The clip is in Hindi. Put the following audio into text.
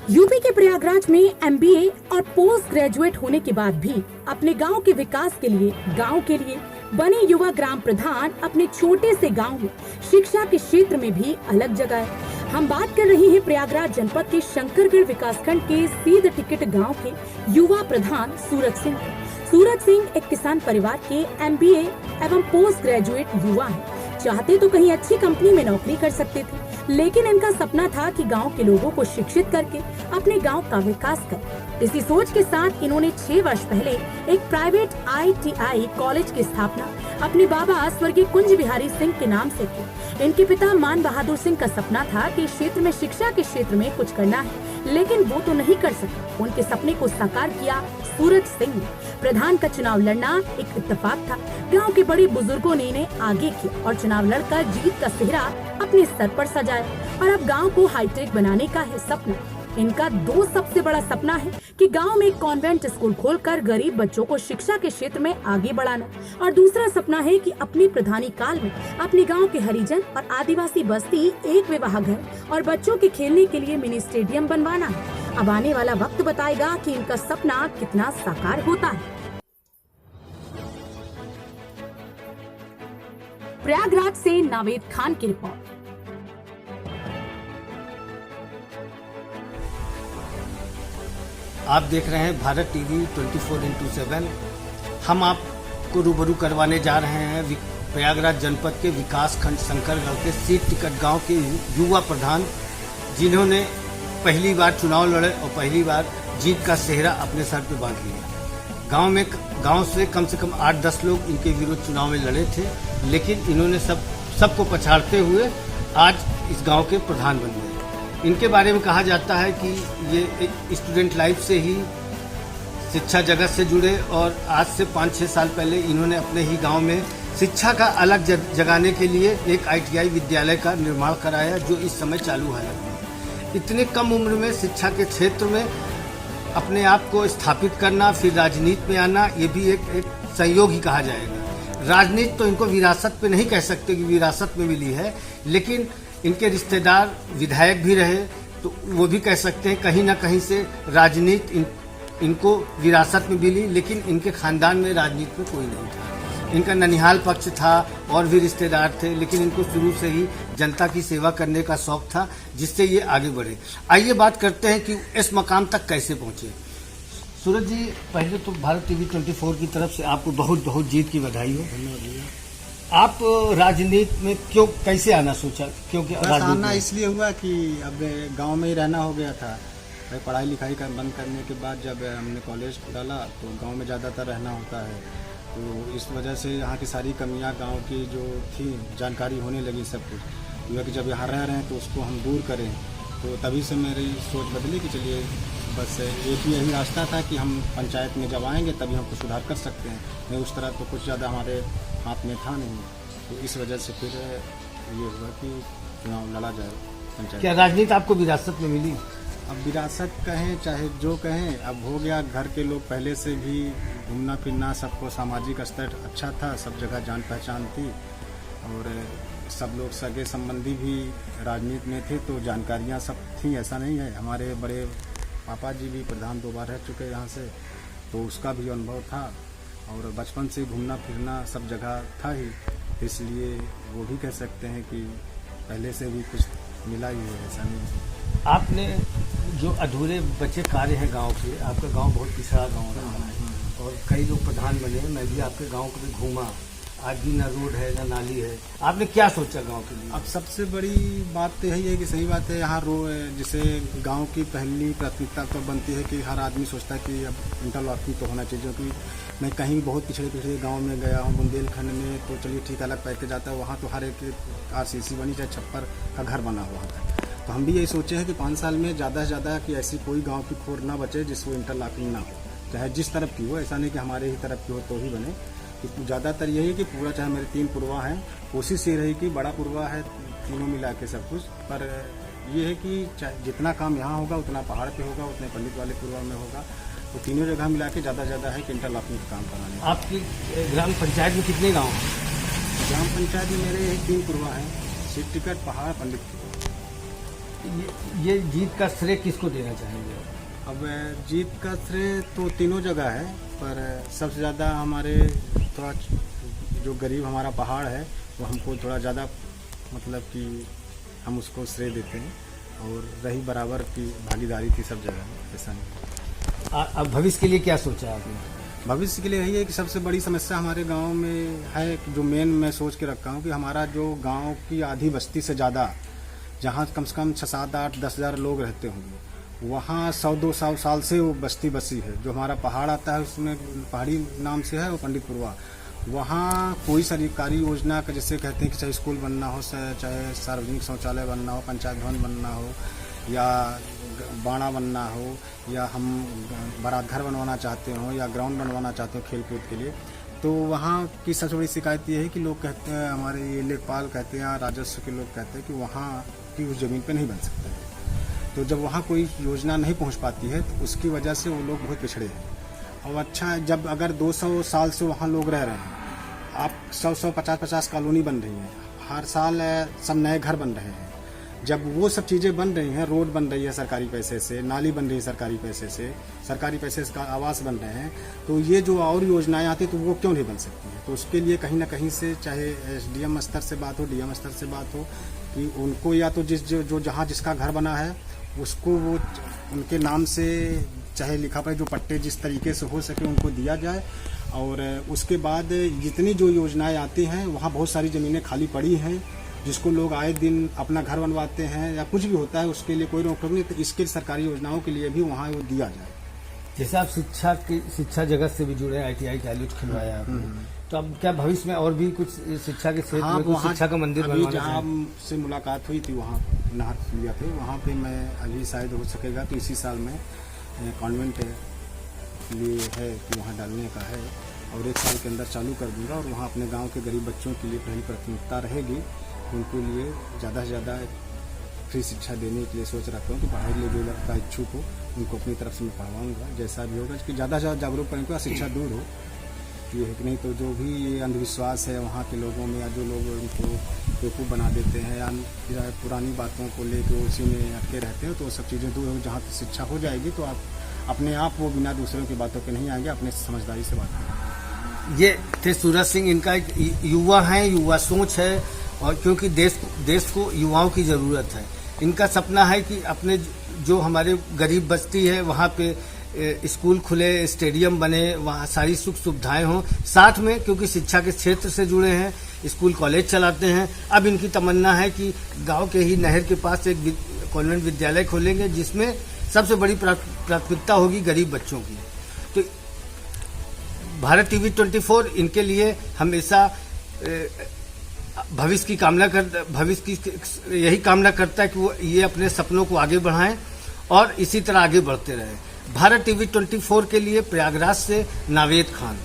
यूपी के प्रयागराज में एमबीए और पोस्ट ग्रेजुएट होने के बाद भी अपने गांव के विकास के लिए बने युवा ग्राम प्रधान अपने छोटे से गांव में शिक्षा के क्षेत्र में भी अलग जगह है। हम बात कर रहे हैं प्रयागराज जनपद के शंकरगढ़ विकासखंड के सीध टिकट गांव के युवा प्रधान सूरज सिंह। सूरज सिंह एक किसान परिवार के एमबीए एवं पोस्ट ग्रेजुएट युवा हैं। चाहते तो कहीं अच्छी कंपनी में नौकरी कर सकते थे, लेकिन इनका सपना था कि गांव के लोगों को शिक्षित करके अपने गांव का विकास करें। इसी सोच के साथ इन्होंने 6 वर्ष पहले एक प्राइवेट ITI कॉलेज की स्थापना अपने बाबा स्वर्गीय कुंज बिहारी सिंह के नाम से की। इनके पिता मान बहादुर सिंह का सपना था कि क्षेत्र में शिक्षा के क्षेत्र में कुछ करना है, लेकिन वो तो नहीं कर सके। उनके सपने को साकार किया सूरज सिंह ने। प्रधान का चुनाव लड़ना एक इत्तेफाक था। गांव के बड़े बुजुर्गों ने इन्हें आगे किया और चुनाव लड़कर जीत का सेहरा अपने सर पर सजाया। और अब गांव को हाईटेक बनाने का है सपना। इनका 2 सबसे बड़ा सपना है कि गांव में एक कॉन्वेंट स्कूल खोलकर गरीब बच्चों को शिक्षा के क्षेत्र में आगे बढ़ाना, और दूसरा सपना है कि अपनी प्रधानी काल में अपने गांव के हरिजन और आदिवासी बस्ती एक विवाह घर और बच्चों के खेलने के लिए मिनी स्टेडियम बनवाना है। अब आने वाला वक्त बताएगा कि इनका सपना कितना साकार होता है। प्रयागराज से नावेद खान की रिपोर्ट। आप देख रहे हैं भारत टीवी 24x7। हम आपको रूबरू करवाने जा रहे हैं प्रयागराज जनपद के विकास खंड शंकरगढ़ के सीट टिकट गांव के युवा प्रधान, जिन्होंने पहली बार चुनाव लड़े और पहली बार जीत का सेहरा अपने सर पे बांध लिया। गांव से कम 8-10 लोग इनके विरुद्ध चुनाव में लड़े थे, लेकिन इन्होंने सबको पछाड़ते हुए आज इस गांव के प्रधान बन गए। इनके बारे में कहा जाता है कि ये एक स्टूडेंट लाइफ से ही शिक्षा जगत से जुड़े और आज से 5-6 साल पहले इन्होंने अपने ही गांव में शिक्षा का अलग जगाने के लिए एक ITI विद्यालय का निर्माण कराया, जो इस समय चालू है। इतने कम उम्र में शिक्षा के क्षेत्र में अपने आप को स्थापित करना, फिर राजनीति में आना, ये भी एक संयोग ही कहा जाएगा। राजनीति तो इनको विरासत पे नहीं कह सकते कि विरासत में मिली है, लेकिन इनके रिश्तेदार विधायक भी रहे, तो वो भी कह सकते हैं कहीं ना कहीं से राजनीति इनको विरासत में मिली, लेकिन इनके खानदान में राजनीति में कोई नहीं था। इनका ननिहाल पक्ष था और भी रिश्तेदार थे, लेकिन इनको शुरू से ही जनता की सेवा करने का शौक था, जिससे ये आगे बढ़े। आइए बात करते हैं कि इस मकाम तक कैसे पहुंचे। सूरज जी, पहले तो भारत टीवी 24 की तरफ से आपको बहुत बहुत जीत की बधाई हो। धन्यवाद। आप राजनीति में कैसे आना सोचा? क्योंकि आना इसलिए हुआ कि अब गांव में ही रहना हो गया था। पढ़ाई लिखाई बंद करने के बाद जब हमने कॉलेज डाला तो गांव में ज़्यादातर रहना होता है, तो इस वजह से यहाँ की सारी कमियाँ गांव की जो थी जानकारी होने लगी सब कुछ। यह कि जब यहाँ रह रहे हैं तो उसको हम दूर करें, तो तभी से मेरी सोच बदली कि चलिए बस एक ही यही रास्ता था कि हम पंचायत में जब आएंगे तभी हम कुछ सुधार कर सकते हैं। नहीं उस तरह तो कुछ ज़्यादा हमारे हाथ में था नहीं, तो इस वजह से फिर ये हुआ कि चुनाव लड़ा जाए पंचायत। क्या राजनीति आपको विरासत में मिली? अब विरासत कहें चाहे जो कहें, अब हो गया। घर के लोग पहले से भी घूमना फिरना, सबको सामाजिक स्तर अच्छा था, सब जगह जान पहचान थी, और सब लोग सगे संबंधी भी राजनीति में थे, तो जानकारियां सब थी। ऐसा नहीं है, हमारे बड़े पापा जी भी प्रधान 2 बार रह चुके यहाँ से, तो उसका भी अनुभव था, और बचपन से घूमना फिरना सब जगह था ही, इसलिए वो भी कह सकते हैं कि पहले से भी कुछ मिला ही है, ऐसा नहीं है। आपने जो अधूरे बचे कार्य हैं गांव के, आपका गांव बहुत पिछड़ा गांव रहा है और कई लोग प्रधान बने। मैं भी आपके गांव को भी घूमा, आज भी ना रोड है ना नाली है। आपने क्या सोचा गांव के लिए? अब सबसे बड़ी बात तो यही है कि सही बात है, यहाँ जिसे गांव की पहली प्राथमिकता तो बनती है कि हर आदमी सोचता है कि अब इंटरलॉकिंग तो होना चाहिए। क्योंकि मैं कहीं बहुत पिछड़े गांव में गया हूँ, बुंदेलखंड में, तो चलिए ठीक अलग पैकेज आता है, वहाँ तो हर एक RCC बनी, चाहे छप्पर का घर बना हुआ था। तो हम भी यही सोचे हैं कि 5 साल में ज़्यादा से ज़्यादा कि ऐसी कोई गांव की खोर ना बचे जिसको इंटरलॉकिंग ना हो, चाहे जिस तरफ की हो। ऐसा नहीं कि हमारे ही तरफ की हो तो ही बने। तो ज़्यादातर यही है कि पूरा, चाहे मेरे 3 पुरवा हैं, कोशिश ये रही कि बड़ा पुरवा है, तीनों मिला के सब कुछ, पर ये है कि जितना काम यहाँ होगा उतना पहाड़ पे होगा, उतने पंडित वाले पुरवा में होगा, तो तीनों जगह मिला के ज़्यादा है कि इंटरलॉकिंग का काम कराने। आपकी ग्राम पंचायत में कितने गाँव हैं? ग्राम पंचायत में मेरे 3 पुरवा हैं, सीट टिकट, पहाड़, पंडित। ये जीत का श्रेय किसको देना चाहेंगे? अब जीत का श्रेय तो तीनों जगह है, पर सबसे ज़्यादा हमारे थोड़ा जो गरीब हमारा पहाड़ है वो हमको थोड़ा ज़्यादा मतलब कि हम उसको श्रेय देते हैं, और रही बराबर की भागीदारी थी सब जगह, ऐसा नहीं। अब भविष्य के लिए क्या सोचा आपने? भविष्य के लिए यही है कि सबसे बड़ी समस्या हमारे गांव में है, जो मेन मैं सोच के रखा हूँ कि हमारा जो गांव की आधी बस्ती से ज़्यादा, जहाँ कम से कम 6, 7, 8, 10 हज़ार लोग रहते होंगे, वहाँ 100-200 साल से वो बस्ती बसी है। जो हमारा पहाड़ आता है उसमें पहाड़ी नाम से है वो पंडितपुरवा, वहाँ कोई सरकारी योजना का जैसे कहते हैं कि चाहे स्कूल बनना हो, चाहे सार्वजनिक शौचालय बनना हो, पंचायत भवन बनना हो, या बाड़ा बनना हो, या हम बारात घर बनवाना चाहते हो, या ग्राउंड बनवाना चाहते हो खेल कूद के लिए, तो वहाँ की सबसे बड़ी शिकायत ये है कि लोग कहते हैं, हमारे ये लेखपाल कहते हैं, राजस्व के लोग कहते हैं कि वहाँ की उस ज़मीन पे नहीं बन सकता है। तो जब वहाँ कोई योजना नहीं पहुँच पाती है तो उसकी वजह से वो लोग बहुत पिछड़े हैं। और अच्छा, जब अगर 200 साल से वहाँ लोग रह रहे हैं, आप 100-100, 50-50 कॉलोनी बन रही हैं, हर साल सब नए घर बन रहे हैं, जब वो सब चीज़ें बन रही हैं, रोड बन रही है सरकारी पैसे से, नाली बन रही है सरकारी पैसे से, सरकारी पैसे से आवास बन रहे हैं, तो ये जो और योजनाएं आती तो वो क्यों नहीं बन सकती हैं? तो उसके लिए कहीं ना कहीं से, चाहे SDM स्तर से बात हो, DM स्तर से बात हो, कि उनको या तो जो जहाँ जिसका घर बना है उसको वो उनके नाम से चाहे लिखा पड़े, जो पट्टे जिस तरीके से हो सके उनको दिया जाए। और उसके बाद जितनी जो योजनाएं आती हैं, वहाँ बहुत सारी ज़मीनें खाली पड़ी हैं जिसको लोग आए दिन अपना घर बनवाते हैं या कुछ भी होता है, उसके लिए कोई रोक टोक नहीं, तो इसके सरकारी योजनाओं के लिए भी वहाँ वो दिया जाए। जैसे आप शिक्षा जगत से भी जुड़े, ITI कॉलेज खुलवाया आपने, तो अब क्या भविष्य में और भी कुछ शिक्षा के क्षेत्र में कुछ शिक्षा का मंदिर बनवाना जहाँ से मुलाकात हुई थी वहाँ नहर लिया थे, वहाँ पे मैं अभी शायद हो सकेगा तो इसी साल में कॉन्वेंट लिए है कि वहाँ डालने का है, और 1 साल के अंदर चालू कर दूंगा। और वहाँ अपने गांव के गरीब बच्चों के लिए पहली प्राथमिकता रहेगी, उनके लिए ज़्यादा से ज़्यादा फ्री शिक्षा देने के लिए सोच रखता हूँ कि पढ़ाई के लिए जो लगता है इच्छुक हो उनको अपनी तरफ से मैं पढ़वाऊँगा, जैसा भी होगा कि ज़्यादा से ज़्यादा जागरूक करेंगे, शिक्षा दूर हो ये है कि नहीं, तो जो भी ये अंधविश्वास है वहाँ के लोगों में, या जो लोग उनको बेवकूफ़ बना देते हैं या पुरानी बातों को लेकर उसी में अटके रहते हैं, तो वो सब चीज़ें दूर हो। जहाँ शिक्षा हो जाएगी तो आप अपने आप वो बिना दूसरों की बातों के नहीं आएंगे, अपने समझदारी से बात करेंगे। ये थे सूरज सिंह, इनका एक युवा है, युवा सोच है, और क्योंकि देश को युवाओं की ज़रूरत है। इनका सपना है कि अपने जो हमारे गरीब बस्ती है वहाँ पे स्कूल खुले, स्टेडियम बने, वहाँ सारी सुख सुविधाएं हों, साथ में क्योंकि शिक्षा के क्षेत्र से जुड़े हैं, स्कूल कॉलेज चलाते हैं। अब इनकी तमन्ना है कि गांव के ही नहर के पास एक कॉन्वेंट विद्यालय खोलेंगे जिसमें सबसे बड़ी प्राथमिकता होगी गरीब बच्चों की। तो भारत TV 24 इनके लिए हमेशा भविष्य की यही कामना करता है कि वो ये अपने सपनों को आगे बढ़ाएं और इसी तरह आगे बढ़ते रहें। भारत TV 24 के लिए प्रयागराज से नावेद खान।